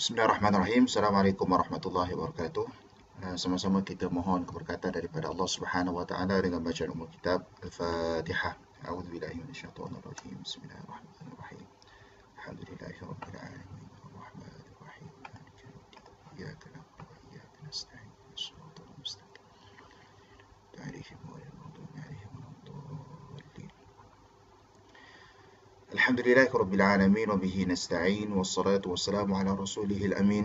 Bismillahirrahmanirrahim. Assalamualaikum warahmatullahi wabarakatuh. Sama-sama kita mohon keberkatan daripada Allah Subhanahu wa taala dengan bacaan umul kitab Al-Fatihah. A'udzubillahi minasyaitonirrajim. Bismillahirrahmanirrahim. Alhamdulillahirabbil alamin. Arrahmanirrahim. Maliki yaumiddin. Iyyaka na'budu wa iyyaka nasta'in. Shiratal mustaqim. Ghairil maghdubi 'alaihim waladdallin. Alhamdulillahi Rabbil Alamin wa bihi nasta'in wassalatu wassalamu ala rasulihil amin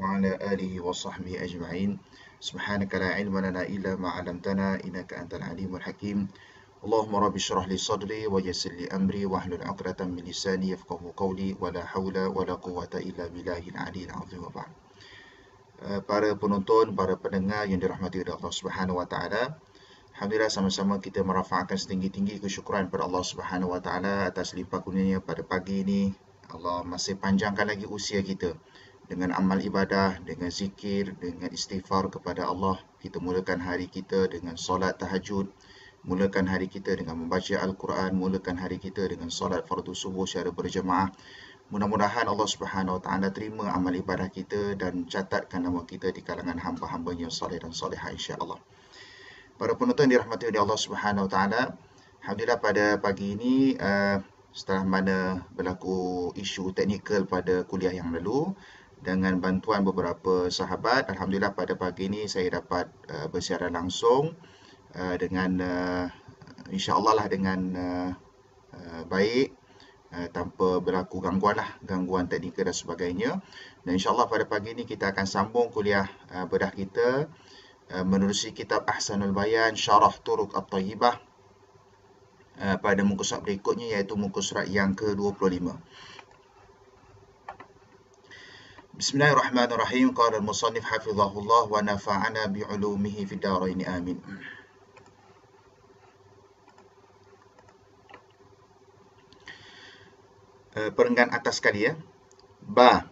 wa ala alihi wa sahbihi ajma'in. Subhanaka la ilma lana illa ma 'allamtana innaka antal alimul hakim. Allahumma rabbi shrah li sadri wa yassir li amri wahlul 'uqdatam min lisani yafqahu qawli wa la haula wa la quwwata illa billahil 'aliyyil 'azim wa ba'd. Para penonton, para pendengar yang dirahmati oleh Allah Subhanahu wa taala, alhamdulillah sama-sama kita merafakkan setinggi-tinggi kesyukuran kepada Allah Subhanahu wa taala atas limpah kurnianya pada pagi ini. Allah masih panjangkan lagi usia kita dengan amal ibadah, dengan zikir, dengan istighfar kepada Allah. Kita mulakan hari kita dengan solat tahajud, mulakan hari kita dengan membaca Al-Quran, mulakan hari kita dengan solat fardu subuh secara berjemaah. Mudah-mudahan Allah Subhanahu wa taala terima amal ibadah kita dan catatkan nama kita di kalangan hamba-hambanya soleh dan soleha insya-Allah. Para penonton dirahmati oleh Allah Subhanahu wa taala, alhamdulillah pada pagi ini setelah mana berlaku isu teknikal pada kuliah yang lalu, dengan bantuan beberapa sahabat, alhamdulillah pada pagi ini saya dapat bersiaran langsung dengan insya-Allah lah dengan baik, tanpa berlaku gangguan teknikal dan sebagainya. Dan insya-Allah pada pagi ini kita akan sambung kuliah bedah kita menerusi kitab Ahsanul Bayan Syarah Turuq At-Thayyibah pada muka surat berikutnya, iaitu muka surat yang ke-25. Bismillahirrahmanirrahim. Qala al-musannif hafizahullah wa nafa'ana bi'ulumihi fid darain amin. Perenggan atas sekali ya. Ba.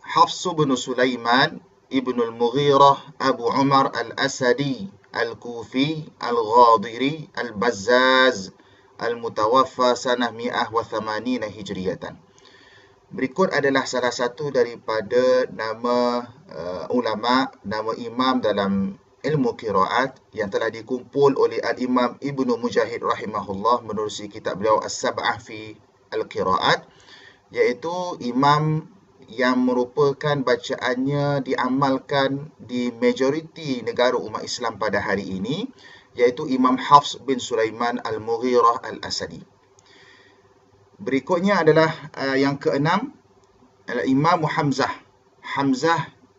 Hafs bin Sulaiman ibn al-Mughirah Abu Umar al-Asadi al-Kufi al-Ghadiri al-Bazzaz al-Mutawaffa sanah 180 Hijriyatan. Berikut adalah salah satu daripada nama ulama, nama imam dalam ilmu qiraat yang telah dikumpul oleh al-Imam Ibnu Mujahid rahimahullah menerusi kitab beliau As-Sab'ah fi al-Qiraat, iaitu imam yang merupakan bacaannya diamalkan di majoriti negara umat Islam pada hari ini, iaitu Imam Hafs bin Sulaiman al-Mughirah al-Asadi. Berikutnya adalah yang keenam, adalah Imam Hamzah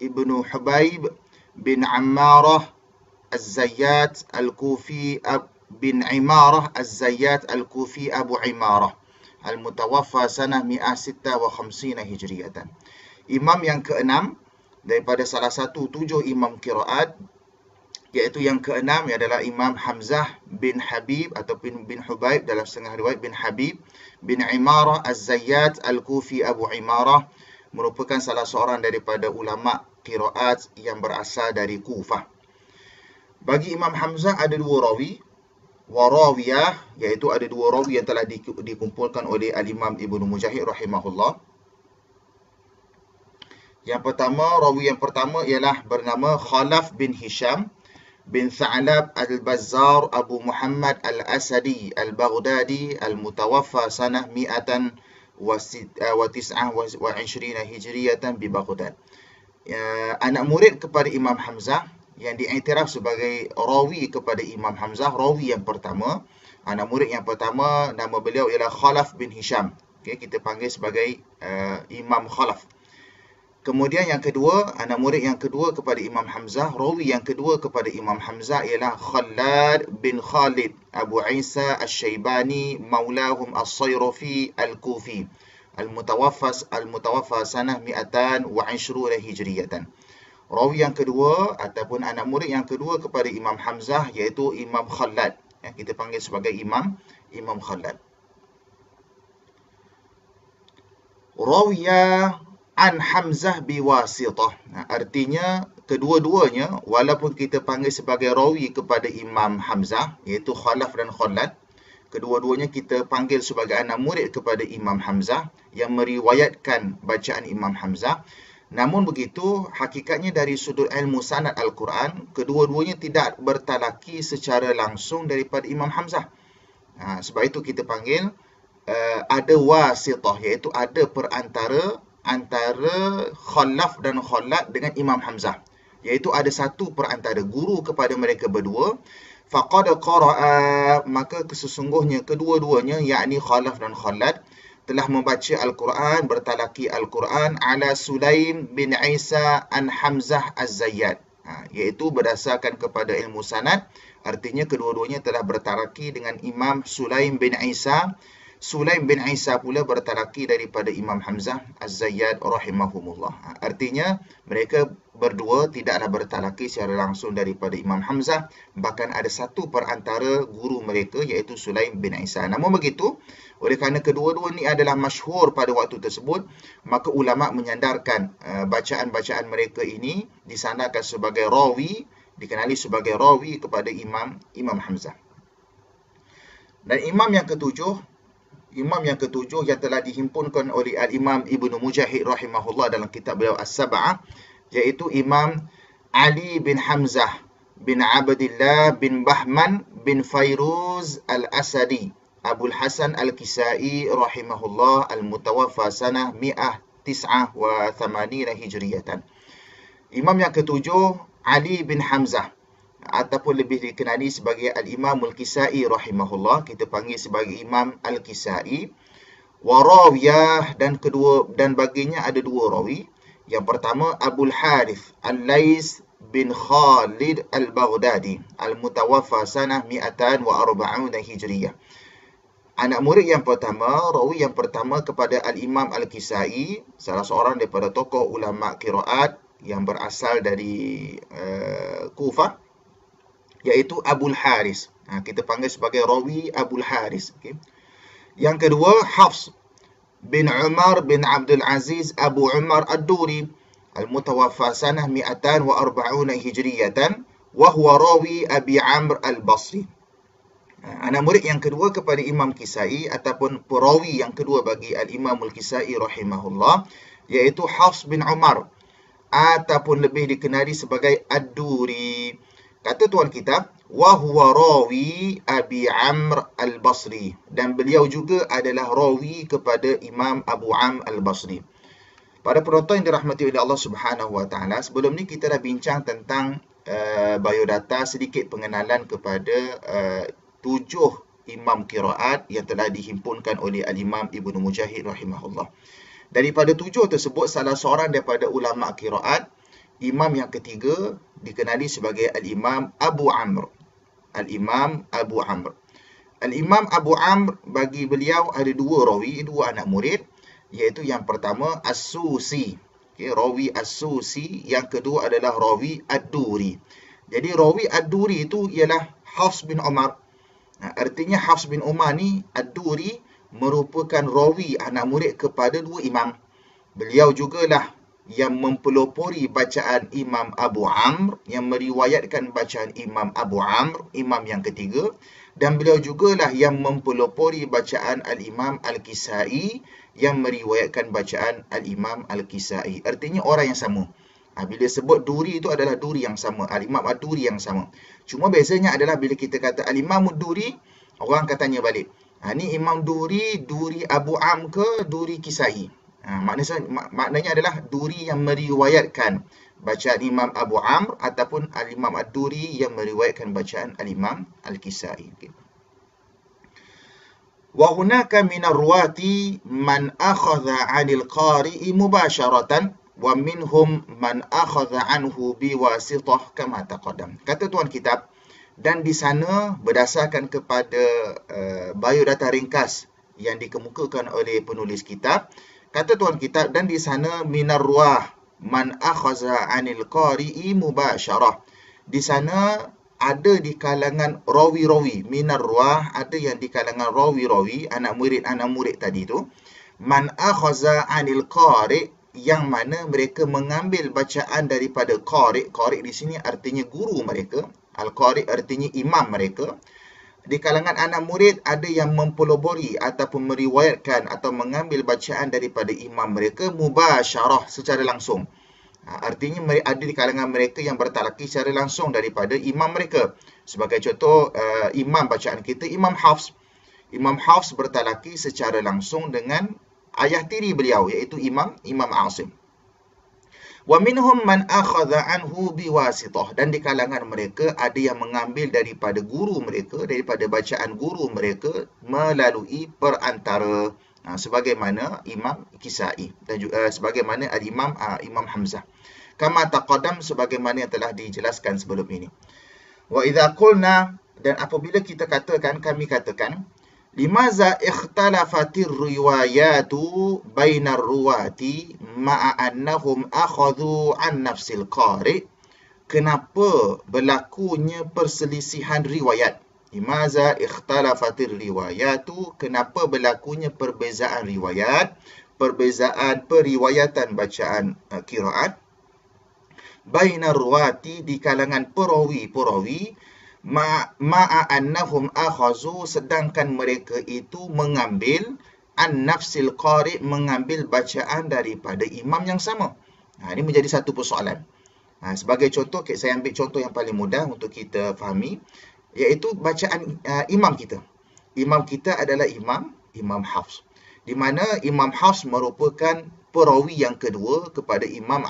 ibnu Hubaib bin Ammarah az-Zayyat al-Kufi bin Imarah az-Zayyat al-Kufi Abu Imarah al-Mutawaffa sanah 156 Hijriyatan. Imam yang keenam daripada salah satu 7 imam qiraat, iaitu yang keenam adalah Imam Hamzah bin Habib ataupun bin Hubaib, dalam setengah riwayat bin Habib bin Imarah az-Zayyat al-Kufi Abu Imarah, merupakan salah seorang daripada ulama qiraat yang berasal dari Kufah. Bagi Imam Hamzah ada 2 rawi, warawiyah, iaitu ada 2 rawi yang telah dikumpulkan oleh al-Imam Ibnu Mujahid rahimahullah. Rawi yang pertama ialah bernama Khalaf bin Hisham bin Tha'lab al-Bazzar Abu Muhammad al-Asadi al-Baghdadi al-Mutawaffa sanah 129 Hijriyatan bi Baghdad. Anak murid kepada Imam Hamzah yang diiktiraf sebagai rawi kepada Imam Hamzah, rawi yang pertama, anak murid yang pertama, nama beliau ialah Khalaf bin Hisham. Okay, kita panggil sebagai Imam Khalaf. Kemudian yang kedua, anak murid yang kedua kepada Imam Hamzah, rawi yang kedua kepada Imam Hamzah ialah Khallad bin Khalid Abu Isa Asy-Syaibani maulahum As-Sayrafi Al-Kufi Al-Mutawaffa sanah 120 Hijriyatan. Rawi yang kedua ataupun anak murid yang kedua kepada Imam Hamzah iaitu Imam Khallad. Kita panggil sebagai Imam Khallad. Rawiya an Hamzah biwasitah. Artinya kedua-duanya, walaupun kita panggil sebagai rawi kepada Imam Hamzah iaitu Khalaf dan Khallad, kedua-duanya kita panggil sebagai anak murid kepada Imam Hamzah yang meriwayatkan bacaan Imam Hamzah. Namun begitu, hakikatnya dari sudut ilmu sanad Al-Quran, kedua-duanya tidak bertalaki secara langsung daripada Imam Hamzah. Sebab itu kita panggil ada wasitah, iaitu ada perantara antara Khalaf dan Khalad dengan Imam Hamzah. Iaitu ada satu perantara guru kepada mereka berdua. Faqad qara'a, maka sesungguhnya kedua-duanya, yakni Khalaf dan Khalad, telah membaca Al-Quran, bertalaki Al-Quran ala Sulaim bin Isa an Hamzah Az-Zayyad. Iaitu berdasarkan kepada ilmu sanad, artinya kedua-duanya telah bertalaki dengan Imam Sulaim bin Isa. Sulaim bin Isa pula bertalaki daripada Imam Hamzah Az-Zayyad rahimahumullah. Artinya mereka berdua tidaklah bertalaki secara langsung daripada Imam Hamzah, bahkan ada satu perantara guru mereka iaitu Sulaim bin Isa. Namun begitu, oleh kerana kedua-dua ni adalah masyhur pada waktu tersebut, maka ulama menyandarkan bacaan-bacaan mereka ini disandarkan sebagai rawi, dikenali sebagai rawi kepada Imam Hamzah. Dan imam yang ketujuh yang telah dihimpunkan oleh Al-Imam Ibnu Mujahid rahimahullah dalam kitab beliau As-Sab'ah, iaitu Imam Ali bin Hamzah bin Abdillah bin Bahman bin Fairuz Al-Asadi Abul Hasan Al-Kisai rahimahullah al-mutawaffa sanah 189 Hijriyatan. Imam yang ketujuh, Ali bin Hamzah, ataupun lebih dikenali sebagai Al-Imam Al-Kisai rahimahullah, kita panggil sebagai Imam Al-Kisai. Warawiyah, dan baginya ada dua rawi. Yang pertama, Abul Harith Al-Lais bin Khalid Al-Baghdadi Al-Mutawaffa sanah 240 Hijriyah. Anak murid yang pertama, rawi yang pertama kepada Al-Imam Al-Kisai, salah seorang daripada tokoh ulama qiraat yang berasal dari Kufah, iaitu Abul Haris. Kita panggil sebagai rawi Abul Haris. Okay. Yang kedua, Hafs bin Umar bin Abdul Aziz Abu Umar Ad-Duri Al-Mutawaffa sanah 240 Hijriyatan wa huwa rawi Abi Amr Al-Basri. Anak murid yang kedua kepada Imam Kisai ataupun perawi yang kedua bagi Al-Imam Al-Kisai rahimahullah, iaitu Hafs bin Umar ataupun lebih dikenali sebagai Ad-Duri. Kata tuan kitab, wa huwa rawi Abi Amr Al-Basri, dan beliau juga adalah rawi kepada Imam Abu Amr Al-Basri. Para penonton yang dirahmati oleh Allah Subhanahu wa taala, sebelum ni kita dah bincang tentang biodata, sedikit pengenalan kepada 7 imam qiraat yang telah dihimpunkan oleh Al-Imam Ibnu Mujahid rahimahullah. Daripada 7 tersebut, salah seorang daripada ulama qiraat, imam yang ketiga, dikenali sebagai Al-Imam Abu Amr. Al-Imam Abu Amr. Al-Imam Abu Amr, bagi beliau ada dua rawi, dua anak murid, iaitu yang pertama As-Susi. Okay, rawi As-Susi. Yang kedua adalah rawi Ad-Duri. Jadi rawi Ad-Duri itu ialah Hafs bin Umar. Artinya Hafs bin Umar ni, Ad-Duri, merupakan rawi anak murid kepada dua imam. Beliau jugalah yang mempelopori bacaan Imam Abu Amr, yang meriwayatkan bacaan Imam Abu Amr, imam yang ketiga. Dan beliau jugalah yang mempelopori bacaan Al-Imam Al-Kisai, yang meriwayatkan bacaan Al-Imam Al-Kisai. Artinya orang yang sama. Bila sebut Duri itu adalah Duri yang sama, Al-Imam Ad-Duri yang sama. Cuma bezanya adalah bila kita kata Al-Imam Ad-Duri, orang akan tanya balik, ni Imam Duri, Duri Abu Amr ke Duri Kisai? Maknanya adalah Duri yang meriwayatkan bacaan Imam Abu Amr ataupun Al-Imam Ad-Duri yang meriwayatkan bacaan Al-Imam Al-Kisai. Okay. Wa hunaka minar ruwati man akhadha 'anil qari'i mubasharatan wa minhum man akhadha anhu biwasithah kama taqaddam. Kata tuan kitab, dan di sana berdasarkan kepada biodata ringkas yang dikemukakan oleh penulis kitab, kata tuan kitab, dan di sana minar ruwah man akhadha anil qari'i mubasharah. Di sana ada di kalangan rawi-rawi, minar ruwah, ada yang di kalangan rawi-rawi, anak murid tadi tu, man akhadha anil qari', yang mana mereka mengambil bacaan daripada qari'. Qari' di sini artinya guru mereka. Al-qari' artinya imam mereka. Di kalangan anak murid ada yang mempelopori ataupun meriwayatkan atau mengambil bacaan daripada imam mereka mubasyarah, secara langsung. Artinya ada di kalangan mereka yang bertalaki secara langsung daripada imam mereka. Sebagai contoh, imam bacaan kita Imam Hafs. Imam Hafs bertalaki secara langsung dengan ayah tiri beliau, iaitu Imam Asim. Wa minhum man akhadha anhu biwasithah, dan di kalangan mereka ada yang mengambil daripada guru mereka, daripada bacaan guru mereka melalui perantara, sebagaimana Imam Kisai dan juga sebagaimana Imam Hamzah. Kama taqaddam, sebagaimana yang telah dijelaskan sebelum ini. Wa idza qulna, dan apabila kita katakan, kami katakan, limaza ikhtalafatir riwayatu bainar ruwati ma'a annahum akhadhu an nafsil qari', kenapa berlakunya perselisihan riwayat? Limaza ikhtalafatir riwayatu, kenapa berlakunya perbezaan riwayat, perbezaan periwayatan bacaan qiraat, bainar ruwati, di kalangan perawi-perawi, ma'a annahum akhazu, sedangkan mereka itu mengambil an nafsil qari', mengambil bacaan daripada imam yang sama. Ini menjadi satu persoalan. Sebagai contoh, saya ambil contoh yang paling mudah untuk kita fahami, iaitu bacaan imam kita. Imam kita adalah Imam Hafs, di mana Imam Hafs merupakan perawi yang kedua kepada Imam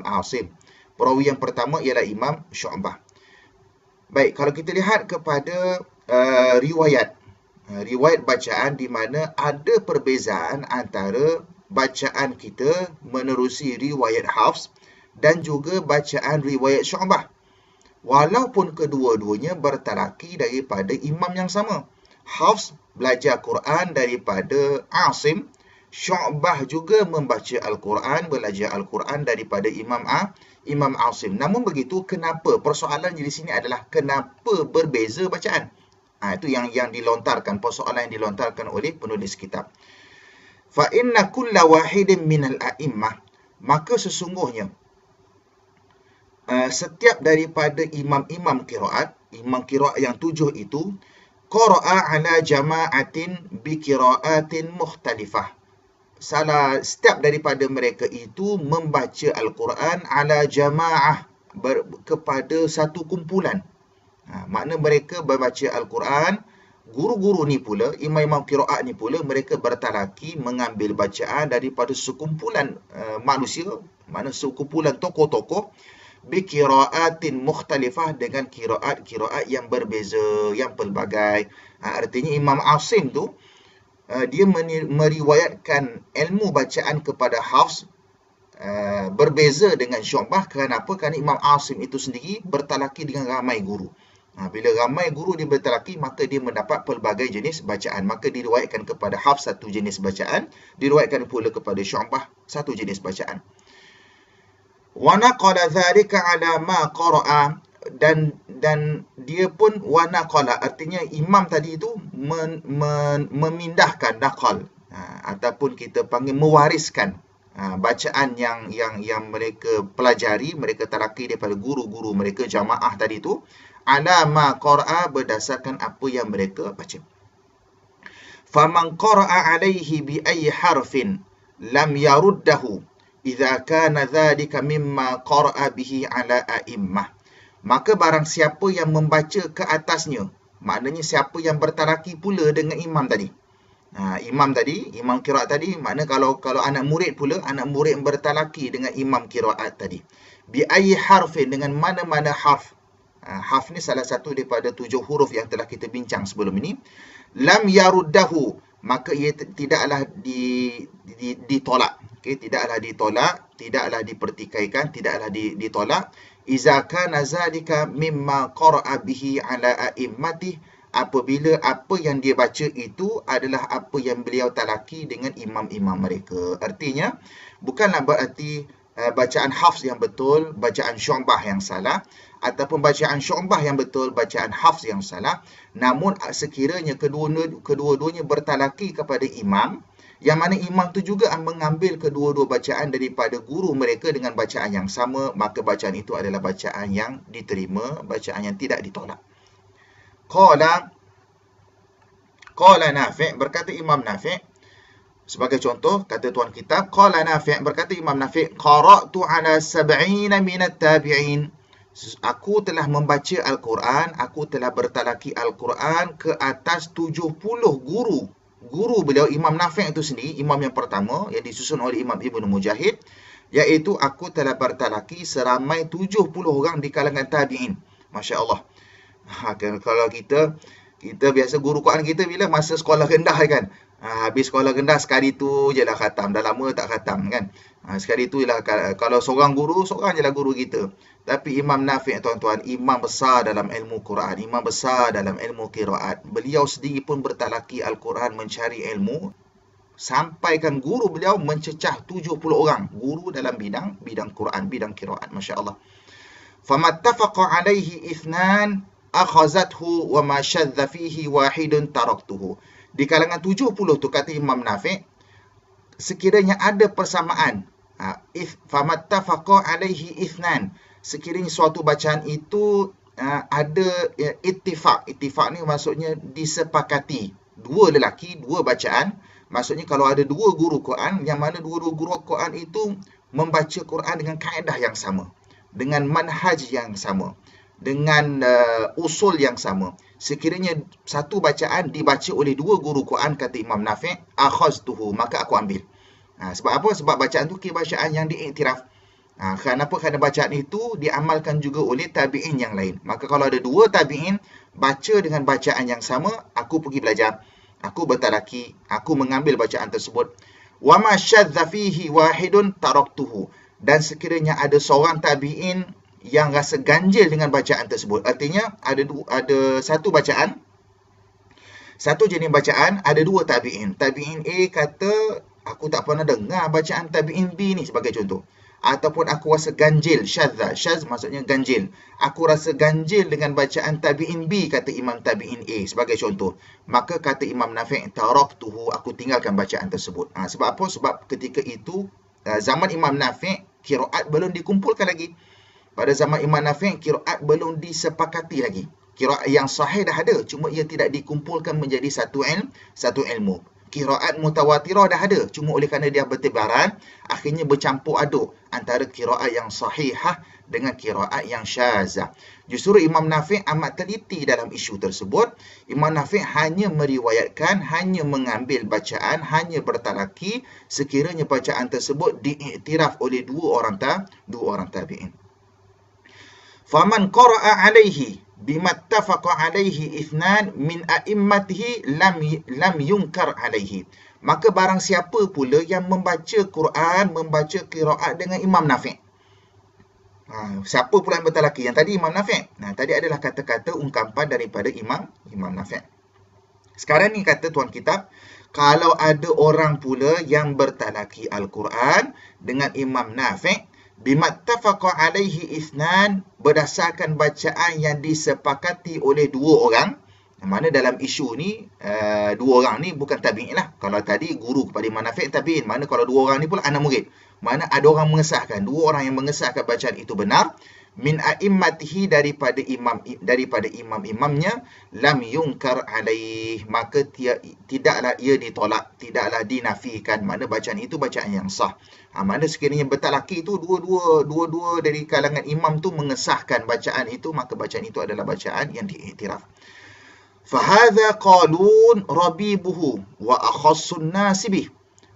Asim. Perawi yang pertama ialah Imam Syu'bah. Baik, kalau kita lihat kepada riwayat bacaan, di mana ada perbezaan antara bacaan kita menerusi riwayat Hafs dan juga bacaan riwayat Syu'bah. Walaupun kedua-duanya bertalaki daripada imam yang sama. Hafs belajar Quran daripada Asim, Syu'bah juga membaca Al-Quran, belajar Al-Quran daripada Imam Asim. Namun begitu, kenapa? Persoalan di sini adalah kenapa berbeza bacaan? Itu yang dilontarkan, persoalan yang dilontarkan oleh penulis kitab. Fa inna kulla wahidin minal a'immah, maka sesungguhnya setiap daripada imam qiraat yang 7 itu, qara'a ala jama'atin bi qira'atin mukhtalifah, setiap daripada mereka itu membaca Al-Quran ala jama'ah, kepada satu kumpulan. Makna mereka membaca Al-Quran, guru-guru ni pula, imam-imam qiraat ni pula, mereka bertalaki mengambil bacaan daripada sekumpulan manusia, makna sekumpulan tokoh-tokoh, biqiraatin mukhtalifah, dengan qiraat yang berbeza, yang pelbagai. Artinya Imam Asim tu dia meriwayatkan ilmu bacaan kepada Hafs berbeza dengan Syu'bah. Kenapa? Kerana Imam Asim itu sendiri bertalaki dengan ramai guru. Bila ramai guru dia bertalaki, maka dia mendapat pelbagai jenis bacaan. Maka diriwayatkan kepada Hafs satu jenis bacaan, diriwayatkan pula kepada Syu'bah satu jenis bacaan. Wa naqala dzalika ala ma qara'a, dan dia pun wa naqala, artinya imam tadi itu memindahkan, naqal, ataupun kita panggil mewariskan bacaan yang mereka pelajari, mereka talaki daripada guru-guru mereka, jamaah tadi itu, ala ma qara'a, berdasarkan apa yang mereka baca. Faman qara'a alaihi bi ayyi harfin lam yaruddahu idza kana dzalika mimma qara'a bihi ala a'immah, maka barang siapa yang membaca ke atasnya, maknanya siapa yang bertalaki pula dengan imam tadi. Imam qiraat tadi, makna kalau anak murid pula, anak murid bertalaki dengan imam qiraat tadi. Bi ayyi harfin, dengan mana-mana harf. Harf ni salah satu daripada 7 huruf yang telah kita bincang sebelum ini. Lam yaruddahu, maka ia tidaklah ditolak. Tidaklah ditolak, tidaklah dipertikaikan, tidaklah ditolak. Iza kana zalika mimma qara'a bihi ala a'immati, apabila apa yang dia baca itu adalah apa yang beliau talaki dengan imam-imam mereka. Artinya, bukanlah berarti bacaan Hafs yang betul, bacaan Syu'bah yang salah, ataupun bacaan Syu'bah yang betul, bacaan Hafs yang salah. Namun sekiranya kedua-duanya bertalaki kepada imam, yang mana imam tu juga mengambil kedua-dua bacaan daripada guru mereka dengan bacaan yang sama, maka bacaan itu adalah bacaan yang diterima, bacaan yang tidak ditolak. Qala, Qala Nafi', berkata Imam Nafi', sebagai contoh, kata tuan kitab, Qala Nafi', berkata Imam Nafi', qara'tu ala sab'ina minat tabi'in. Aku telah membaca Al-Quran, aku telah bertalaki Al-Quran ke atas 70 guru. Guru beliau, Imam Nafi' itu sendiri, imam yang pertama, yang disusun oleh Imam Ibn Mujahid, iaitu aku telah bertalaki seramai 70 orang di kalangan tabi'in. Masya Allah. Kalau kita biasa guru Quran kita bila masa sekolah rendah kan. Habis sekolah rendah sekali tu je lah khatam. Dah lama tak khatam kan. Sekali tu lah kalau seorang guru, seorang je lah guru kita. Tapi Imam Nafi' tuan-tuan, imam besar dalam ilmu Quran, imam besar dalam ilmu qiraat. Beliau sendiri pun bertalaki Al-Quran mencari ilmu. Sampaikan guru beliau mencecah 70 orang. Guru dalam bidang Quran, bidang qiraat. Masya Allah. Famattafaqa alaihi ithnan akhazathu wa ma syadza fihi wahidun taraktuhu. Di kalangan 70 tu kata Imam Nafi', sekiranya ada persamaan, famattafaqa alaihi ithnan, sekiranya suatu bacaan itu ada ittifaq. Ittifaq ni maksudnya disepakati. Dua lelaki, dua bacaan. Maksudnya kalau ada dua guru Quran, yang mana dua-dua guru Quran itu membaca Quran dengan kaedah yang sama, dengan manhaj yang sama, dengan usul yang sama. Sekiranya satu bacaan dibaca oleh dua guru Quran, kata Imam Nafi', akhaztuhu, maka aku ambil. Sebab apa? Sebab bacaan tu kira bacaan yang diiktiraf. Kenapa? Kerana bacaan itu diamalkan juga oleh tabi'in yang lain. Maka kalau ada dua tabi'in baca dengan bacaan yang sama, aku pergi belajar, aku bertalaki, aku mengambil bacaan tersebut. Wa ma syadza fihi wahidun taraktuhu. Dan sekiranya ada seorang tabi'in yang rasa ganjil dengan bacaan tersebut. Artinya ada satu bacaan, satu jenis bacaan, ada dua tabi'in. Tabi'in A kata, aku tak pernah dengar bacaan tabi'in B ni, sebagai contoh. Ataupun aku rasa ganjil, syadza. Syadz maksudnya ganjil. Aku rasa ganjil dengan bacaan tabi'in B, kata Imam tabi'in A, sebagai contoh. Maka kata Imam Nafi', taraktuhu, aku tinggalkan bacaan tersebut. Sebab apa? Sebab ketika itu, zaman Imam Nafi', qiraat belum dikumpulkan lagi. Pada zaman Imam Nafi', qiraat belum disepakati lagi. Qiraat yang sahih dah ada, cuma ia tidak dikumpulkan menjadi satu ilmu. Qiraat mutawatirah dah ada, cuma oleh kerana dia bertebaran, akhirnya bercampur aduk antara qiraat yang sahihah dengan qiraat yang syazah. Justru Imam Nafi' amat teliti dalam isu tersebut. Imam Nafi' hanya meriwayatkan, hanya mengambil bacaan, hanya bertalaki sekiranya bacaan tersebut diiktiraf oleh dua orang tabi'in. Faman qara'a alaihi bimattafaqa alaihi ithnan min a'immatihi lam yunkar alaihi. Maka barang siapa pula yang membaca Quran, membaca qiraat dengan Imam Nafi'. Siapa pula yang bertalaki? Yang tadi Imam Nafi'. Tadi adalah kata-kata ungkapan daripada Imam Nafi'. Sekarang ni kata tuan kitab, kalau ada orang pula yang bertalaki Al-Quran dengan Imam Nafi', bimattafaqa alaihi ithnan, berdasarkan bacaan yang disepakati oleh dua orang. Mana dalam isu ni, dua orang ni bukan tabi'in lah. Kalau tadi guru kepada Imam Nafi' tabi'in, mana kalau dua orang ni pula anak murid. Mana ada orang mengesahkan, dua orang yang mengesahkan bacaan itu benar. Min a'immatihi, daripada imamnya, lam yunkar alaih, maka tidaklah ia ditolak, tidaklah dinafikan. Mana bacaan itu bacaan yang sah. Mana sekiranya bertalaki itu dua-dua dari kalangan imam tu mengesahkan bacaan itu, maka bacaan itu adalah bacaan yang diiktiraf. Fahadha qalun rabibuhu wa akhassun nasibih.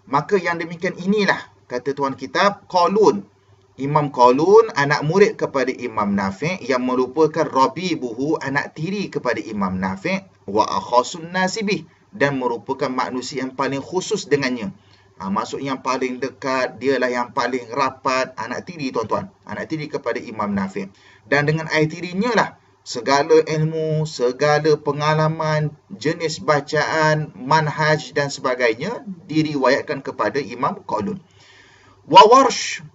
Maka yang demikian inilah, kata tuan kitab, qalun, Imam Qalun, anak murid kepada Imam Nafi', yang merupakan rabibuhu, anak tiri kepada Imam Nafi', wa akhassun nasibih, dan merupakan manusia yang paling khusus dengannya. Maksud yang paling dekat, dialah yang paling rapat, anak tiri tuan-tuan, anak tiri kepada Imam Nafi'. Dan dengan air tirinya lah segala ilmu, segala pengalaman, jenis bacaan, manhaj dan sebagainya diriwayatkan kepada Imam Qalun. Wa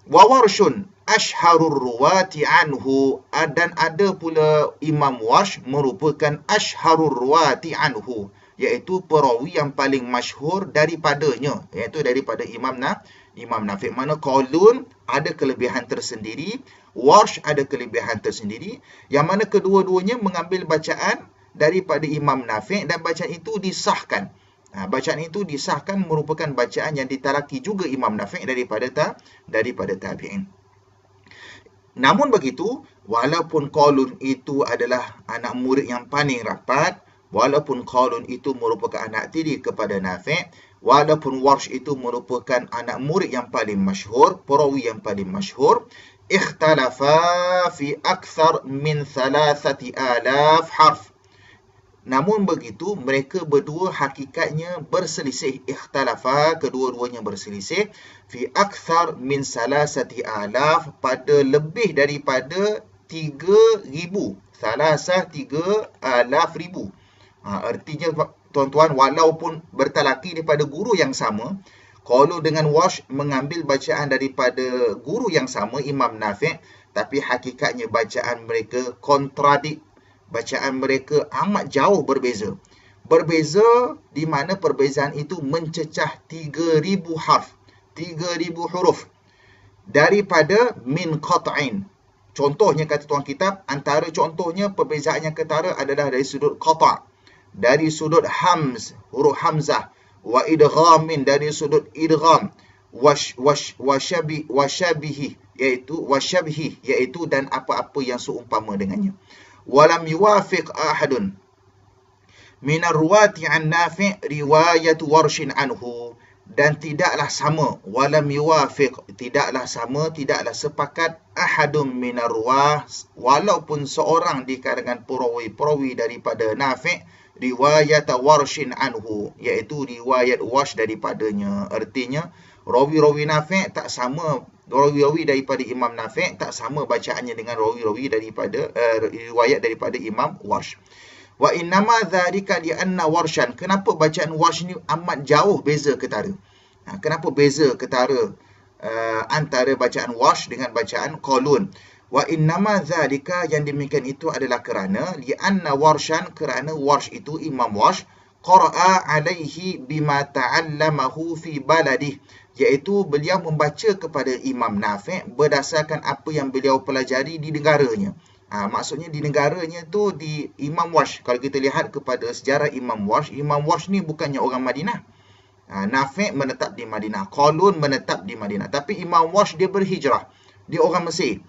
warshun ashharur ruwati anhu, dan ada pula Imam Warsh merupakan ashharur ruwati anhu, iaitu perawi yang paling masyhur daripadanya, iaitu daripada Imam Nafi'. Mana Qalun ada kelebihan tersendiri, Warsh ada kelebihan tersendiri, yang mana kedua-duanya mengambil bacaan daripada Imam Nafi' dan bacaan itu disahkan. Bacaan itu disahkan merupakan bacaan yang ditalaki juga Imam Nafi' daripada tabi'in. Namun begitu, walaupun Qalun itu adalah anak murid yang paling rapat, walaupun Qalun itu merupakan anak tiri kepada Nafi', walaupun Warsh itu merupakan anak murid yang paling masyhur, perawi yang paling masyhur, ikhtalafa fi akthar min 3,000 harf. Namun begitu, mereka berdua hakikatnya berselisih. Ikhtalafa, kedua-duanya berselisih. Fi akthar min 3,000, pada lebih daripada 3,000. 3,000. Artinya, tuan-tuan, walaupun bertalaki daripada guru yang sama, Qalu dengan Warsh mengambil bacaan daripada guru yang sama, Imam Nafi', tapi hakikatnya bacaan mereka kontradik. Bacaan mereka amat jauh berbeza. Berbeza di mana perbezaan itu mencecah 3,000 harf, 3,000 huruf daripada min qat'in. Contohnya kata tuan kitab, antara contohnya perbezaan yang ketara adalah dari sudut qata', dari sudut hamz, huruf hamzah, wa idghamin, dari sudut idgham, wasyabihi, iaitu dan apa-apa yang seumpama dengannya. Walam yuwafiq ahadun minar ruwati an Nafi' riwayat Warshin anhu, dan tidaklah sama, walam yuwafiq, tidaklah sama, tidaklah sepakat, ahadun minar ruwah, walaupun seorang di kalangan perawi daripada Nafi' riwayat Warshin anhu, iaitu riwayat Warsh daripadanya. Artinya rawi-rawi Nafi' tak sama, rawi-rawi daripada Imam Nafi' tak sama bacaannya dengan rawi-rawi daripada riwayat daripada Imam Warsh. Wa innama dzalika li anna Warshan, kenapa bacaan Warsh ni amat jauh beza ketara? Kenapa beza ketara antara bacaan Warsh dengan bacaan Qalun? Wa innama dzalika, yang demikian itu adalah kerana li anna Warshan, kerana Warsh itu, Imam Warsh, qara'a alaihi bima ta'allamahu fi baladih, iaitu beliau membaca kepada Imam Nafi' berdasarkan apa yang beliau pelajari di negaranya. Maksudnya di negaranya tu di Imam Warsh. Kalau kita lihat kepada sejarah Imam Warsh ni bukannya orang Madinah. Nafi' menetap di Madinah, Qalun menetap di Madinah, tapi Imam Warsh dia berhijrah, dia orang Mesir.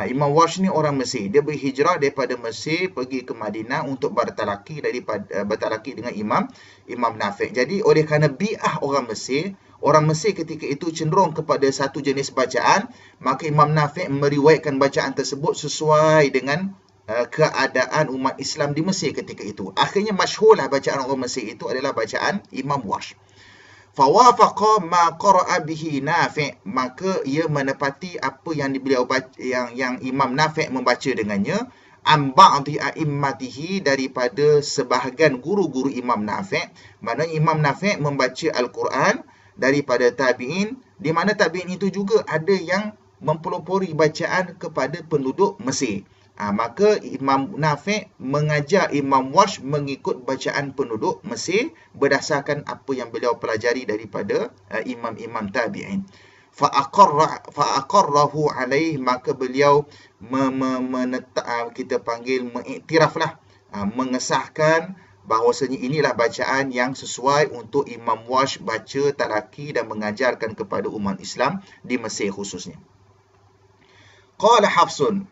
Imam Warsh ni orang Mesir, dia berhijrah daripada Mesir pergi ke Madinah untuk bertalaki dengan Imam Nafi'. Jadi oleh kerana bi'ah orang Mesir ketika itu cenderung kepada satu jenis bacaan, maka Imam Nafi' meriwayatkan bacaan tersebut sesuai dengan keadaan umat Islam di Mesir ketika itu. Akhirnya masyhurlah bacaan orang Mesir itu adalah bacaan Imam Warsh. Fawafaqa ma qara'a bihi Nafi', maka ia menepati apa yang beliau baca, yang Imam Nafi' membaca dengannya, an ba'di a'immatihi, daripada sebahagian guru-guru Imam Nafi'. Maknanya Imam Nafi' membaca Al-Quran daripada tabi'in, di mana tabi'in itu juga ada yang mempelopori bacaan kepada penduduk Mesir. Maka Imam Nafi' mengajar Imam Warsh mengikut bacaan penduduk Mesir berdasarkan apa yang beliau pelajari daripada imam-imam tabi'in. Fa'aqarrahu alaih, maka beliau mengiktiraflah, mengesahkan bahawasanya inilah bacaan yang sesuai untuk Imam Warsh baca, talaki dan mengajarkan kepada umat Islam di Mesir khususnya. Qala Hafsun,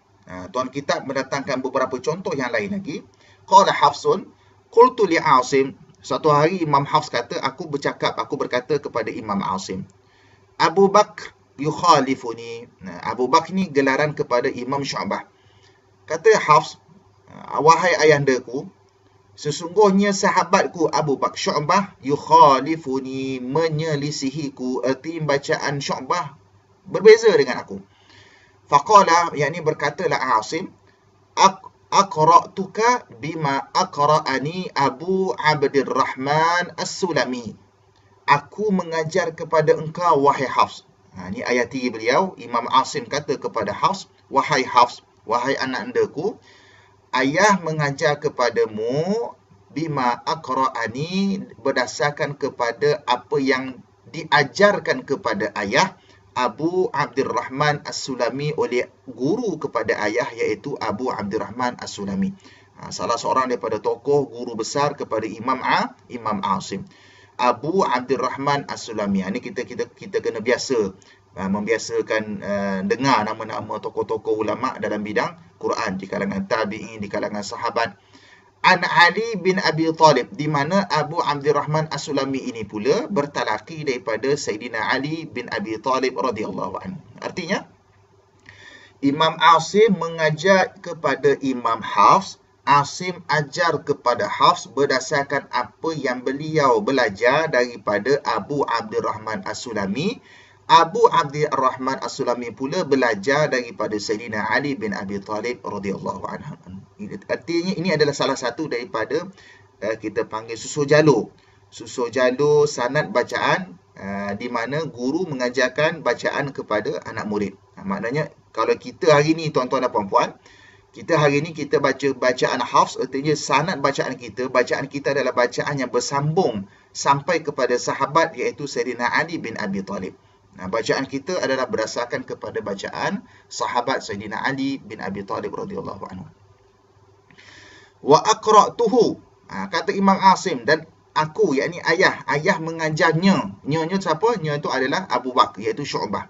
tuan kitab mendatangkan beberapa contoh yang lain lagi. Qala Hafsun, qultu li Asim, suatu hari Imam Hafs kata, aku berkata kepada Imam Asim, Abu Bakr yukhalifuni. Abu Bakr ni gelaran kepada Imam Syu'bah. Kata Hafs, wahai ayahandaku, sesungguhnya sahabatku Abu Bakr Syu'bah yukhalifuni, menyelisihiku, erti bacaan Syu'bah berbeza dengan aku. Faqala, yakni berkatalah Asim, aqra'tuka bima aqra'ani Abu Abdurrahman As-Sulami. Aku mengajar kepada engkau, wahai Hafs. Ini ayat 3 beliau. Imam Asim kata kepada Hafs, wahai Hafs, wahai anak andaku, ayah mengajar kepadamu bima aqra'ani, berdasarkan kepada apa yang diajarkan kepada ayah Abu Abdurrahman As-Sulami oleh guru kepada ayah, iaitu Abu Abdurrahman As-Sulami. Salah seorang daripada tokoh guru besar kepada Imam Asim, Abu Abdurrahman As-Sulami. Ini kita kena biasa membiasakan dengar nama-nama tokoh-tokoh ulama dalam bidang Quran di kalangan tabi'in, di kalangan sahabat. An Ali bin Abi Talib, di mana Abu Abdurrahman As-Sulami ini pula bertalaki daripada Sayyidina Ali bin Abi Talib radhiyallahu anhu. Artinya Imam Asim mengajar kepada Imam Hafs, Asim ajar kepada Hafs berdasarkan apa yang beliau belajar daripada Abu Abdurrahman As-Sulami. Abu Abdurrahman As-Sulami pula belajar daripada Sayyidina Ali bin Abi Talib radhiyallahu anhu. Artinya ini adalah salah satu daripada kita panggil susur jalur. Susur jalur sanad bacaan di mana guru mengajarkan bacaan kepada anak murid. Maknanya kalau kita hari ni tuan-tuan dan puan-puan, kita hari ni kita baca bacaan Hafs, artinya sanad bacaan kita adalah bacaan yang bersambung sampai kepada sahabat iaitu Sayyidina Ali bin Abi Talib. Bacaan kita adalah berdasarkan kepada bacaan sahabat Sayyidina Ali bin Abi Talib radhiyallahu anhu. Wa aqra'tuhu, kata Imam Asim, dan aku, yakni ayah mengajarnya. Nya siapa? Nya itu adalah Abu Bakar, iaitu Syu'bah.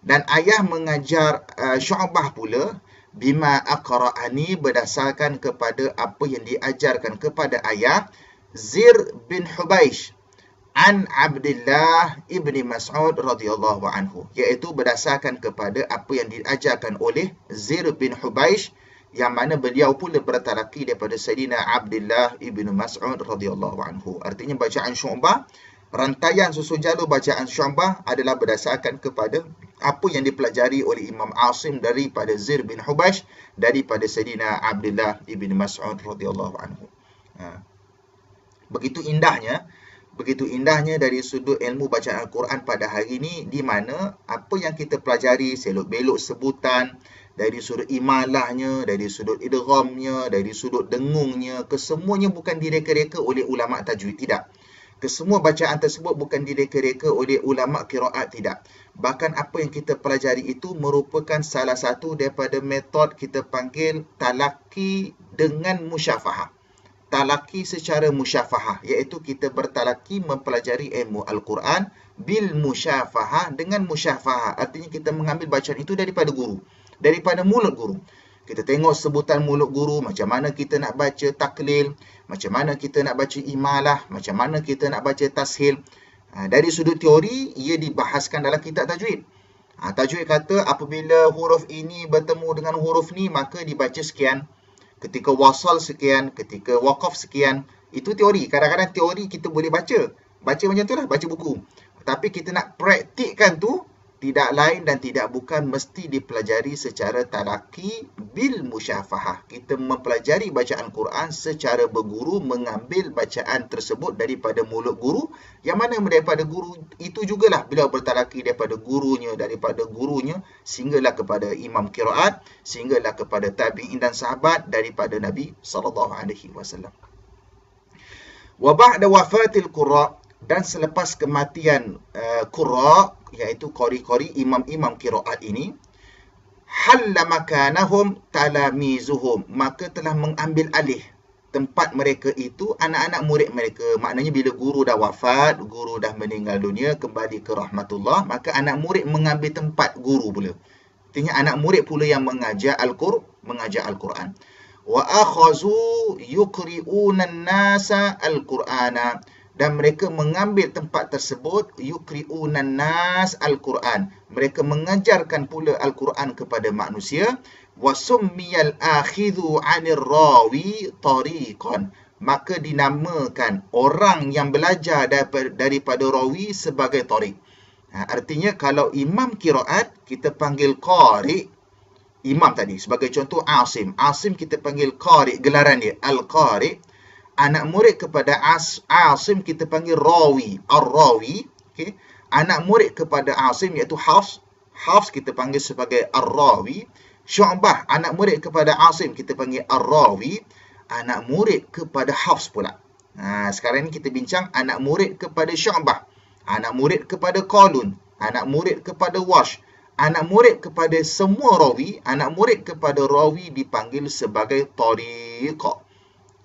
Dan ayah mengajar Syu'bah pula bima aqra'ani, berdasarkan kepada apa yang diajarkan kepada ayah Zir bin Hubaish an Abdullah ibni Mas'ud radhiyallahu anhu, iaitu berdasarkan kepada apa yang diajarkan oleh Zir bin Hubaish, yang mana beliau pula bertalaki daripada Sayyidina Abdullah ibni Mas'ud radhiyallahu anhu. Artinya bacaan Syu'bah, rantaian susun jalur bacaan Syu'bah adalah berdasarkan kepada apa yang dipelajari oleh Imam Asim daripada Zir bin Hubaish, daripada Sayyidina Abdullah ibni Mas'ud radhiyallahu anhu. Begitu indahnya dari sudut ilmu bacaan Al-Quran pada hari ini, di mana apa yang kita pelajari, selok-belok sebutan, dari sudut imalahnya, dari sudut idghamnya, dari sudut dengungnya, kesemuanya bukan direka-reka oleh ulama tajwid, tidak. Kesemua bacaan tersebut bukan direka-reka oleh ulama qiraat, tidak. Bahkan apa yang kita pelajari itu merupakan salah satu daripada metod kita panggil talaki dengan musyafahah. Talaki secara musyafahah, iaitu kita bertalaki mempelajari ilmu Al-Quran bil musyafahah, dengan musyafahah. Artinya kita mengambil bacaan itu daripada guru, daripada mulut guru. Kita tengok sebutan mulut guru, macam mana kita nak baca taklil, macam mana kita nak baca imalah, macam mana kita nak baca tashil. Dari sudut teori, ia dibahaskan dalam kitab tajwid. Tajwid kata apabila huruf ini bertemu dengan huruf ni, maka dibaca sekian. Ketika wasal sekian, ketika waqaf sekian. Itu teori. Kadang-kadang teori kita boleh baca. Baca macam tu lah, baca buku. Tapi kita nak praktikkan tu, tidak lain dan tidak bukan mesti dipelajari secara talaki bil musyafahah. Kita mempelajari bacaan Quran secara berguru, mengambil bacaan tersebut daripada mulut guru, yang mana daripada guru itu jugalah beliau bertalaki daripada gurunya, sehinggalah kepada imam qiraat, sehinggalah kepada tabi'in dan sahabat daripada Nabi SAW. Wa ba'da wafatil qurra, dan selepas kematian qurra, iaitu qari-qari, imam-imam qiraat ini, halla makanahum talamizuhum, maka telah mengambil alih tempat mereka itu anak-anak murid mereka. Maknanya bila guru dah wafat, guru dah meninggal dunia, kembali ke rahmatullah, maka anak murid mengambil tempat guru pula. Artinya anak murid pula yang mengajar Al-Quran. Wa akhazu yuqri'una an-nasa al-Qur'ana, dan mereka mengambil tempat tersebut, yuqri'unan nas al-Quran, mereka mengajarkan pula Al-Quran kepada manusia. Wa summiyal akhidhu 'anir rawi tariqan, maka dinamakan orang yang belajar daripada rawi sebagai tariq. Artinya kalau imam qiraat kita panggil qari, imam tadi sebagai contoh Asim kita panggil qari, gelaran dia al-qari. Anak murid kepada Asim kita panggil rawi, ar-rawi. Okay. Anak murid kepada Asim iaitu Hafs kita panggil sebagai ar-rawi. Syu'bah, anak murid kepada Asim kita panggil ar-rawi. Anak murid kepada Hafs pula. Sekarang ni kita bincang anak murid kepada Syu'bah, anak murid kepada Qalun, anak murid kepada Warsh, anak murid kepada semua rawi. Anak murid kepada rawi dipanggil sebagai tariqah.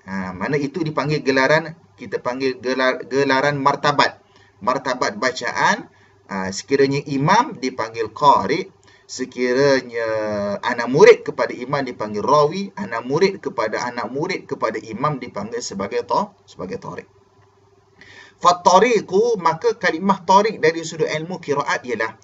Mana itu dipanggil gelaran, kita panggil gelaran martabat. Martabat bacaan, sekiranya imam dipanggil qari, sekiranya anak murid kepada imam dipanggil rawi, anak murid kepada imam dipanggil sebagai tariq. Fattariqu, maka kalimah tariq dari sudut ilmu qiraat ialah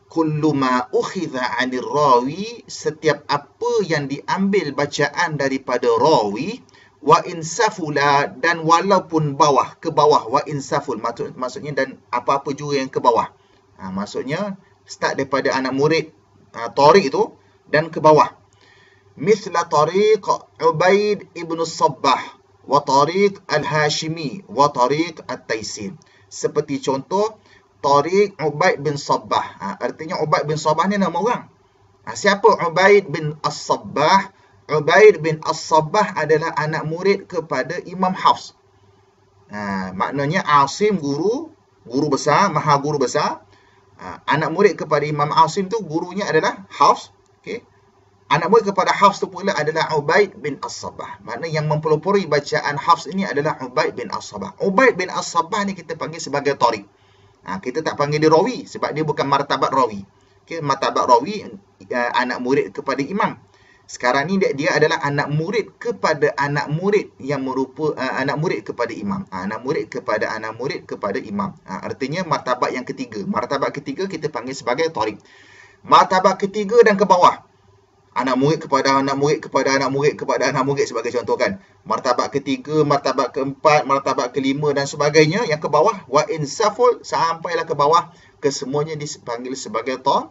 kullu ma ukhidha 'anil rawi, setiap apa yang diambil bacaan daripada rawi, wa insafula, dan walaupun ke bawah, wa insaful maksudnya dan apa-apa juga yang ke bawah. Maksudnya start daripada anak murid tariq itu dan ke bawah. Mithla tariq Ubaid ibn Sabbah wa tariq al-Hashimi wa tariq at-Taisir. Seperti contoh tariq Ubaid bin Sabbah. Artinya Ubaid bin Sabbah ni nama orang. Siapa Ubaid bin As-Sabbah? Ubaid bin As-Sabbah adalah anak murid kepada Imam Hafs. Maknanya Asim guru besar, maha guru besar. Anak murid kepada Imam Asim tu gurunya adalah Hafs. Okay. Anak murid kepada Hafs tu pula adalah Ubaid bin As-Sabbah. Maknanya yang mempelopori bacaan Hafs ini adalah Ubaid bin As-Sabbah. Ubaid bin As-Sabbah ni kita panggil sebagai tariq. Kita tak panggil dia rawi sebab dia bukan martabat rawi. Okay. Martabat rawi anak murid kepada imam. Sekarang ni dia adalah anak murid kepada anak murid yang merupa anak murid kepada imam. Anak murid kepada imam. Artinya martabat yang ketiga. Martabat ketiga kita panggil sebagai tariq. Martabat ketiga dan ke bawah. Anak murid kepada anak murid kepada anak murid kepada anak murid sebagai contoh kan. Martabat ketiga, martabat keempat, martabat kelima dan sebagainya yang ke bawah, wa insaful, sampailah ke bawah, kesemuanya dipanggil sebagai tariq.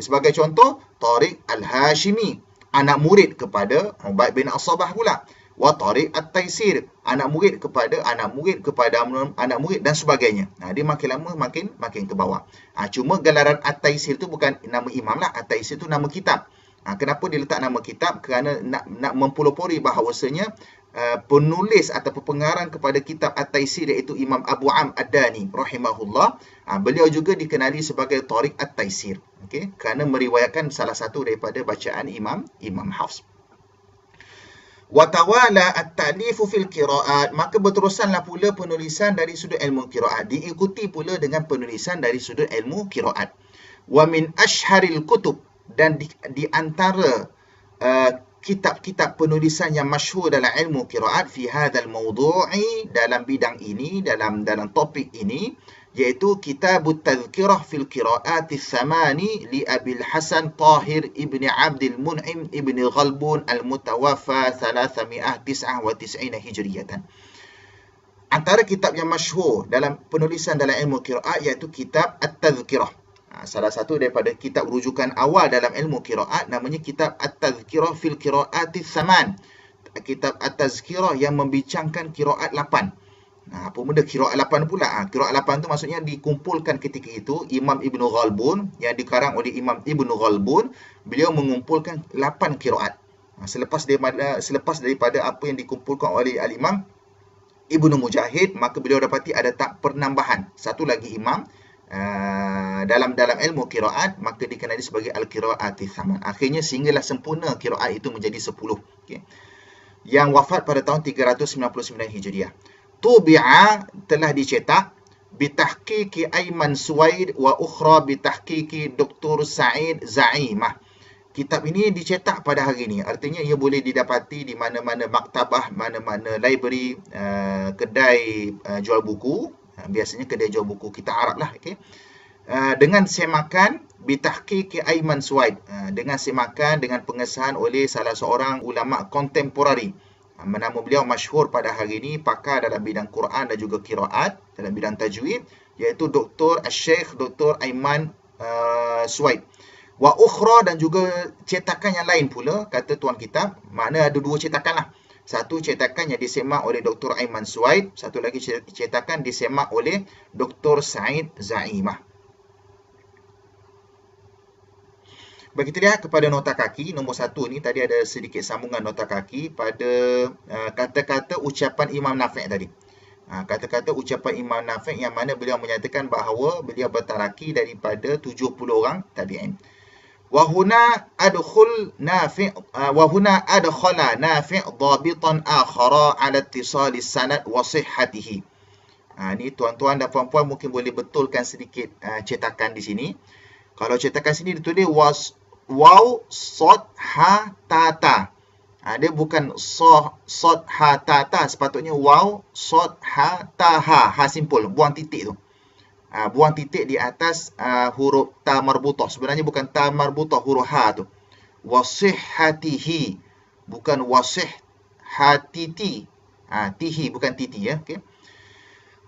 Sebagai contoh, tariq al-Hashimi, anak murid kepada Ubaid bin As-Sabbah pula. Wa tariq at-Taisir, anak murid kepada anak murid dan sebagainya. Dia makin lama makin ke bawah. Cuma gelaran at-Taisir tu bukan nama imam lah. At-Taisir tu nama kitab. Kenapa dia letak nama kitab? Kerana nak mempelopori bahawasanya penulis atau pengarang kepada kitab At-Taisir iaitu Imam Abu Am Ad-Dani rahimahullah. Beliau juga dikenali sebagai Tariq At-Taisir. Okay? Kerana meriwayatkan salah satu daripada bacaan Imam Hafs. Watawala at-ta'lifu fil qiraat, maka berterusanlah pula penulisan dari sudut ilmu qiraat, diikuti pula dengan penulisan dari sudut ilmu qiraat. Wa min ashharil kutub, dan di antara kitab-kitab penulisan yang masyhur dalam ilmu qiraat fi hadzal mawdu'i, dalam bidang ini, dalam topik ini, iaitu Kitabut Tadhkirah fil Qiraat Ats-Tsamani li Abil Hasan Tahir ibn Abdul Mun'im ibn Ghalbun al-Mutawaffa 399 Hijriyatan. Antara kitab yang masyhur dalam penulisan dalam ilmu qiraat iaitu kitab At-Tadhkirah. Salah satu daripada kitab rujukan awal dalam ilmu qiraat namanya kitab At-Tadhkirah fil Qiraat Ats-Tsaman. Kitab At-Tadhkirah yang membincangkan qiraat 8. Apa benda qiraat 8 pula? Qiraat 8 tu maksudnya dikumpulkan ketika itu Imam Ibn Ghalbun, yang dikarang oleh Imam Ibn Ghalbun. Beliau mengumpulkan 8 qiraat. Selepas daripada apa yang dikumpulkan oleh Al-Imam Ibn Mujahid, maka beliau dapati ada tak penambahan satu lagi imam dalam ilmu qiraat, maka dikenali sebagai al-qiraat ats-tsaman. Akhirnya sehinggalah sempurna qiraat itu menjadi 10. Okay. Yang wafat pada tahun 399 Hijriah. Tubi'a, telah dicetak, bitahqiqi Aiman Suwaid wa ukhra bitahqiqi Dr. Sa'id Za'imah. Kitab ini dicetak pada hari ini. Artinya ia boleh didapati di mana-mana maktabah, mana-mana library, kedai jual buku. Biasanya kedai jual buku kita Arab lah. Okay? Dengan semakan bitahqiqi Aiman Suwaid. Dengan semakan, dengan pengesahan oleh salah seorang ulama kontemporari. Nama beliau masyhur pada hari ini, pakar dalam bidang Quran dan juga qiraat, dalam bidang tajwid, iaitu Dr. Syekh Dr. Aiman Suwaid. Wa ukhra, dan juga cetakan yang lain pula, kata tuan kitab. Makna ada dua cetakan lah. Satu cetakan yang disemak oleh Dr. Aiman Suwaid, satu lagi cetakan disemak oleh Dr. Sa'id Za'imah. Bagi kita lihat kepada nota kaki, nombor 1 ni tadi ada sedikit sambungan nota kaki pada kata-kata ucapan Imam Nafi' tadi. Kata-kata ucapan Imam Nafi' yang mana beliau menyatakan bahawa beliau bertaraki daripada 70 orang tabi'in. Wa huna adkhala Nafi' dhabitan akhara 'ala ittisali sanad wa sihhatihi. Ni tuan-tuan dan puan-puan mungkin boleh betulkan sedikit cetakan di sini. Kalau cetakan sini ditulis waw sad ha ta ta. Dia bukan sad ha ta ta, sepatutnya waw sad ha ta ha. Ha simpul, buang titik tu. Buang titik di atas huruf ta marbutah. Sebenarnya bukan ta marbutah, huruf ha tu. Wasihhatihi, bukan wasihhatiti. Tihi bukan titi ya. Okey.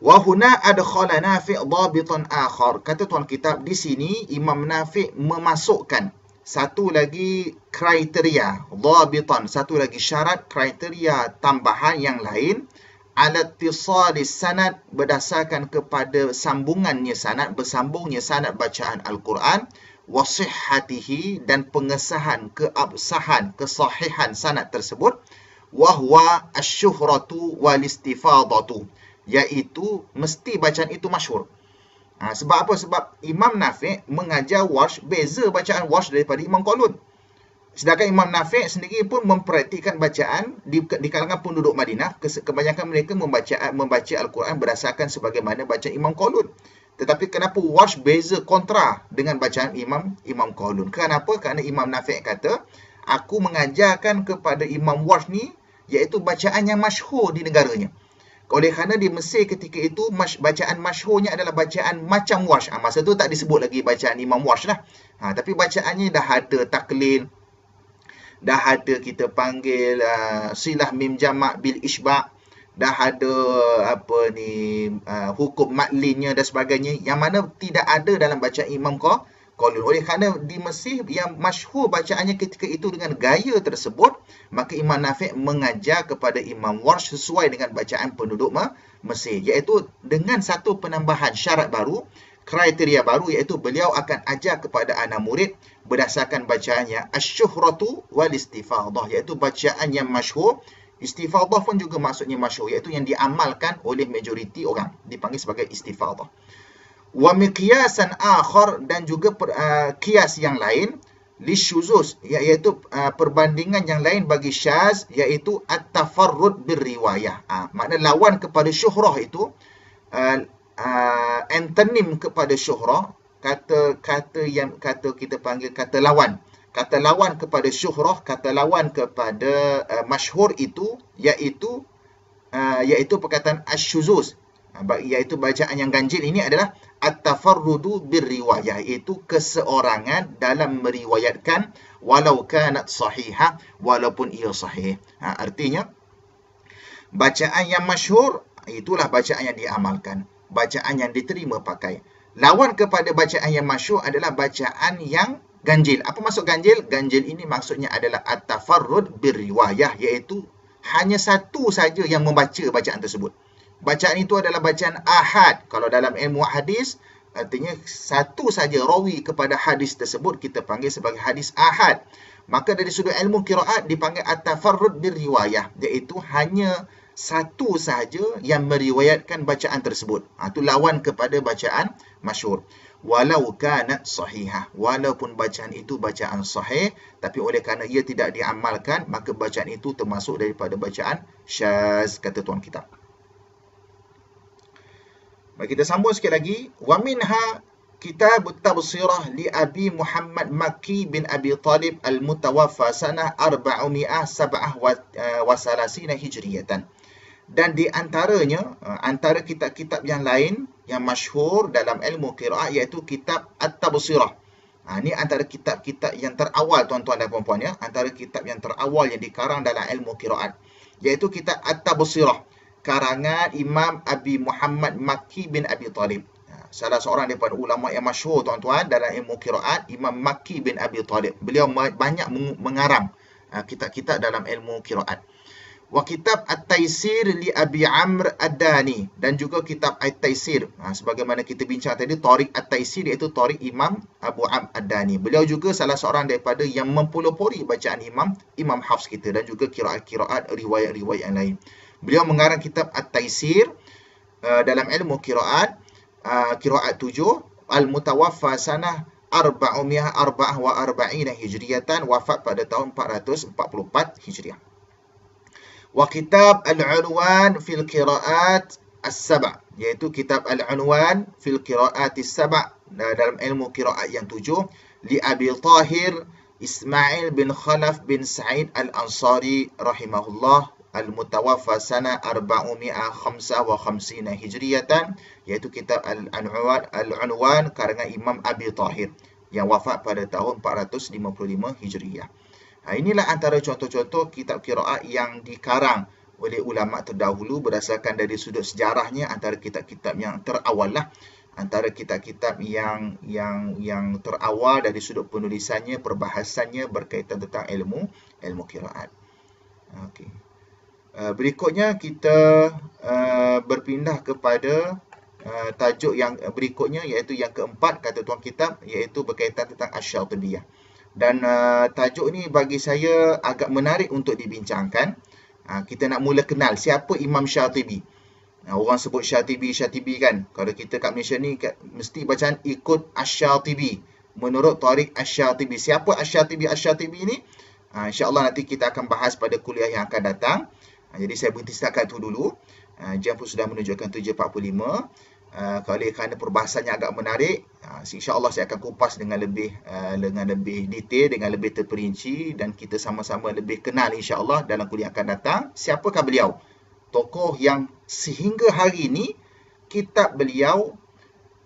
Wa huna adkhala Nafi' dhabitan akhar. Kata tuan kitab, di sini Imam Nafi' memasukkan satu lagi kriteria, dhabitan, satu lagi syarat, kriteria tambahan yang lain, ala ittisali sanad, berdasarkan kepada sambungannya sanad, bersambungnya sanad bacaan Al-Quran, wa sihhatihi, dan pengesahan, keabsahan, kesahihan sanad tersebut, wa huwa asy-syuhratu wal istifadatu, iaitu mesti bacaan itu masyhur. Sebab apa? Sebab Imam Nafi' mengajar Warsh, beza bacaan Warsh daripada Imam Qalun. Sedangkan Imam Nafi' sendiri pun mempraktikkan bacaan di kalangan penduduk Madinah. Kebanyakan mereka membaca Al-Quran berdasarkan sebagaimana bacaan Imam Qalun. Tetapi kenapa Warsh beza kontra dengan bacaan Imam Qalun? Kenapa? Kerana Imam Nafi' kata, aku mengajarkan kepada Imam Warsh ni, iaitu bacaan yang masyhur di negaranya. Oleh kerana di Mesir ketika itu, bacaan masyhurnya adalah bacaan macam Warsh. Masa tu tak disebut lagi bacaan Imam Warsh lah. Tapi bacaannya dah ada taklil, dah ada kita panggil silah mim jamak bil isba', dah ada hukum maklinnya dan sebagainya, yang mana tidak ada dalam bacaan Imam Qalun. Oleh kerana di Mesir yang masyhur bacaannya ketika itu dengan gaya tersebut, maka Imam Nafi' mengajar kepada Imam Warsh sesuai dengan bacaan penduduk Mesir, iaitu dengan satu penambahan syarat baru, kriteria baru, iaitu beliau akan ajar kepada anak murid berdasarkan bacaannya asy-syuhratu wal istifadah, iaitu bacaan yang masyhur. Istifadah pun juga maksudnya masyhur, iaitu yang diamalkan oleh majoriti orang, dipanggil sebagai istifadah. Wa miqyasan akhar, dan juga kias yang lain, lisyuzuz, iaitu perbandingan yang lain bagi syaz, iaitu at-tafarrud birriwayah. Makna lawan kepada syuhrah itu, antonim kepada syuhrah, kata kita panggil kata lawan kepada syuhrah, kata lawan kepada masyhur itu, iaitu perkataan asyuzuz, iaitu bacaan yang ganjil ini adalah at-tafarrudu birriwayah, iaitu keseorangan dalam meriwayatkan, walau kanat sahihah, walaupun ia sahih. Artinya bacaan yang masyhur itulah bacaan yang diamalkan, bacaan yang diterima pakai. Lawan kepada bacaan yang masyhur adalah bacaan yang ganjil. Apa maksud ganjil? Ganjil ini maksudnya adalah at-tafarrud birriwayah, iaitu hanya satu saja yang membaca bacaan tersebut. Bacaan itu adalah bacaan ahad. Kalau dalam ilmu hadis, artinya satu saja rawi kepada hadis tersebut kita panggil sebagai hadis ahad. Maka dari sudut ilmu qiraat dipanggil at-tafarrud birriwayah, iaitu hanya satu sahaja yang meriwayatkan bacaan tersebut. Itu lawan kepada bacaan masyhur. Walau kanat sahihah, walaupun bacaan itu bacaan sahih, tapi oleh kerana ia tidak diamalkan, maka bacaan itu termasuk daripada bacaan syaz, kata tuan kitab. Baik, kita sambung sikit lagi. Wa minha kitab at-tabsirah li Abi Muhammad Makki bin Abi Talib al-mutawaffa sanah 437 hijriyatan. Dan di antaranya, antara kitab-kitab yang lain yang masyhur dalam ilmu qiraat, iaitu kitab at-tabsirah. Ini antara kitab-kitab yang terawal, tuan-tuan dan puan-puan ya, antara kitab yang terawal yang dikarang dalam ilmu qiraat, iaitu kitab at-tabsirah, karangan Imam Abi Muhammad Makki bin Abi Talib. Salah seorang daripada ulama yang masyhur, tuan-tuan, dalam ilmu qiraat, Imam Makki bin Abi Talib. Beliau banyak mengarang kitab-kitab dalam ilmu qiraat. Wa kitab At-Taisir li Abi Amr Ad-Dani, dan juga kitab At-Taisir, sebagaimana kita bincang tadi, Tariq At-Taisir, iaitu Tariq Imam Abu Amr Ad-Dani. Beliau juga salah seorang daripada yang mempelopori bacaan Imam Hafs kita, dan juga qiraat-qiraat riwayat-riwayat yang lain. Beliau mengarang kitab At-Taisir dalam ilmu qiraat, qiraat 7, al-mutawaffa sanah 444 Hijriyatan, wafat pada tahun 444 Hijriah. Wa kitab Al-Unwan fil Qiraat As-Sab', iaitu kitab Al-Unwan fil Qiraat As-Sab' dalam ilmu qiraat yang 7, li Abi Tahir Ismail bin Khalaf bin Sa'id Al-Ansari rahimahullah, al-mutawaffa sana 455 Hijriyatan, iaitu kitab Al-Unwan karangan Imam Abi Tahir yang wafat pada tahun 455 Hijriyah. Inilah antara contoh-contoh kitab qiraat yang dikarang oleh ulama terdahulu berdasarkan dari sudut sejarahnya, antara kitab-kitab yang terawal lah, antara kitab-kitab yang terawal dari sudut penulisannya, perbahasannya berkaitan tentang ilmu qiraat. Okey. Berikutnya kita berpindah kepada tajuk yang berikutnya, iaitu yang keempat kata tuan kitab, iaitu berkaitan tentang Asy-Syatibiyah. Dan tajuk ni bagi saya agak menarik untuk dibincangkan. Kita nak mula kenal siapa Imam Syatibi. Orang sebut Syatibi kan. Kalau kita kat Malaysia ni mesti bacaan ikut Asy-Syatibi, menurut Tariq Asy-Syatibi. Siapa Asy-Syatibi ni? InsyaAllah nanti kita akan bahas pada kuliah yang akan datang. Jadi saya berhenti setakat itu dulu. Jam pun sudah menunjukkan 7.45. Kerana perbahasannya agak menarik, insyaAllah saya akan kupas dengan lebih detail, dengan lebih terperinci, dan kita sama-sama lebih kenal insyaAllah dalam kuliah akan datang. Siapakah beliau? Tokoh yang sehingga hari ini kitab beliau,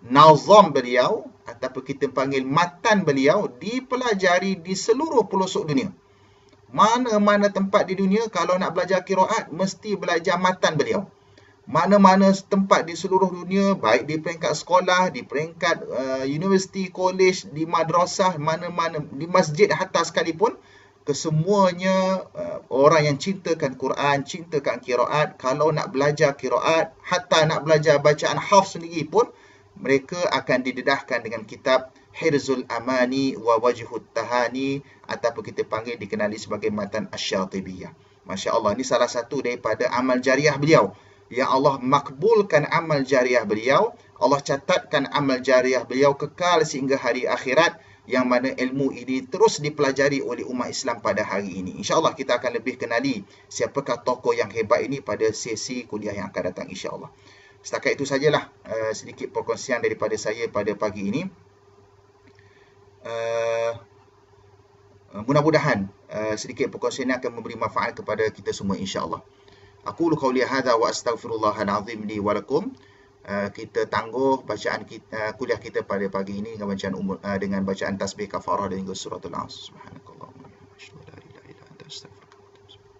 nazam beliau, ataupun kita panggil matan beliau, dipelajari di seluruh pelosok dunia. Mana-mana tempat di dunia kalau nak belajar qiraat mesti belajar matan beliau. Mana-mana tempat di seluruh dunia, baik di peringkat sekolah, di peringkat universiti, college, di madrasah, mana-mana, di masjid hatta sekalipun, kesemuanya orang yang cintakan Quran, cintakan qiraat, kalau nak belajar qiraat, hatta nak belajar bacaan hafz sendiri pun, mereka akan didedahkan dengan kitab Hirzul Amani wa Wajhut Tahani, ataupun kita panggil dikenali sebagai matan Asy-Syatibiyah. Masya Allah, ini salah satu daripada amal jariah beliau. Yang Allah makbulkan amal jariah beliau, Allah catatkan amal jariah beliau kekal sehingga hari akhirat, yang mana ilmu ini terus dipelajari oleh umat Islam pada hari ini. InsyaAllah kita akan lebih kenali siapakah tokoh yang hebat ini pada sesi kuliah yang akan datang insyaAllah. Setakat itu sajalah sedikit perkongsian daripada saya pada pagi ini. Mudah-mudahan sedikit perkongsian ini akan memberi manfaat kepada kita semua insyaAllah. Aqulu qawli hadza wa astaghfirullahal azim li wa lakum. Kita tangguh bacaan kita, kuliah kita pada pagi ini dengan bacaan tasbih kafarah dan juga suratul As. Subhanakallahumma wa bihamdika asyhadu an la ilaha illa anta astaghfiruka wa atubu ilaik.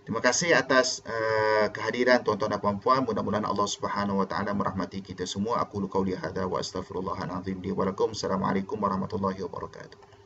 Terima kasih atas kehadiran tuan-tuan dan puan-puan. Mudah-mudahan Allah Subhanahu wa taala merahmati kita semua. Aqulu qawli hadza wa astaghfirullahal azim li wa lakum. Assalamualaikum warahmatullahi wabarakatuh.